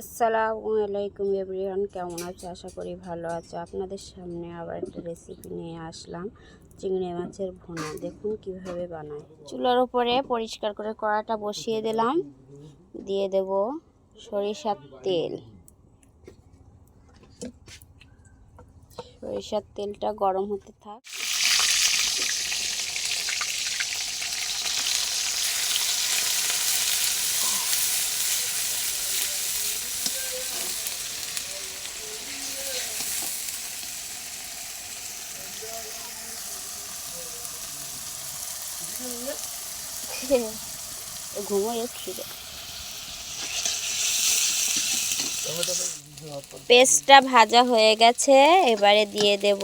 আসসালামু আলাইকুম এভরিওয়ান, কেমন আছো? আশা করি ভালো আছো। আপনাদের সামনে আবার একটা রেসিপি নিয়ে আসলাম, চিংড়ি মাছের ভুনা। দেখুন কিভাবে বানাই। চুলার উপরে পরিষ্কার করে কড়াটা বসিয়ে দিলাম, দিয়ে দেব সরিষার তেল। সরিষার তেলটা গরম হতে থাক। ঘুমো এসছিল। পেস্টটা ভাজা হয়ে গেছে, এবারে দিয়ে দেব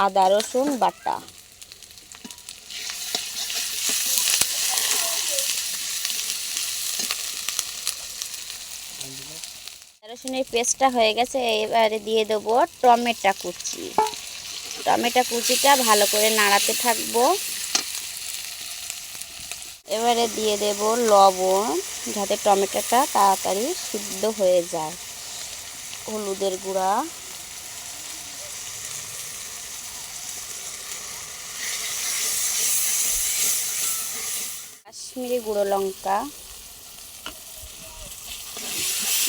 আদা রসুন বাটা। রসুনের পেস্টটা হয়ে গেছে, এবারে দিয়ে দেবো টমেটো কুচি। টমেটো কুচিটা ভালো করে নাড়াতে থাকবো। এবারে দিয়ে দেব লবণ, যাতে টমেটোটা তাড়াতাড়ি সিদ্ধ হয়ে যায়। হলুদের গুঁড়া, কাশ্মীরি গুঁড়ো লঙ্কা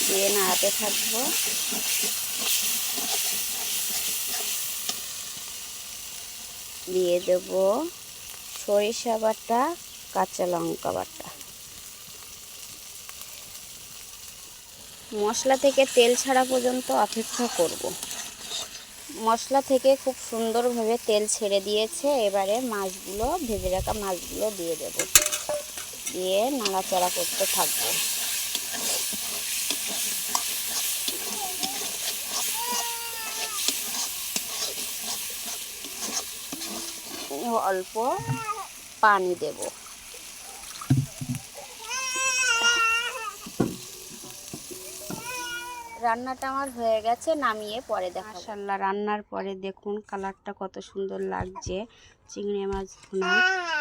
দিয়ে নাড়াতে থাকবো। দিয়ে দেব সরিষা বাটা, কাঁচা লঙ্কা বাটা। মশলা থেকে তেল ছাড়া পর্যন্ত অপেক্ষা করব। মশলা থেকে খুব সুন্দরভাবে তেল ছেড়ে দিয়েছে। এবারে মাছগুলো, ভেজে রাখা মাছগুলো দিয়ে দেব, দিয়ে নাড়াচাড়া করতে থাকবো। অল্প পানি দেব। রান্নাটা আমার হয়ে গেছে, নামিয়ে পরে দেখাবো। মাশাআল্লাহ, রান্নার পরে দেখুন কালারটা কত সুন্দর লাগছে। চিংড়ি মাছ ভুনা।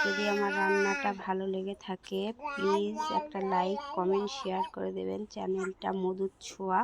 যদি আমার রান্নাটা ভালো লেগে থাকে, প্লিজ একটা লাইক, কমেন্ট, শেয়ার করে দেবেন। চ্যানেলটা মধুর ছোঁয়া।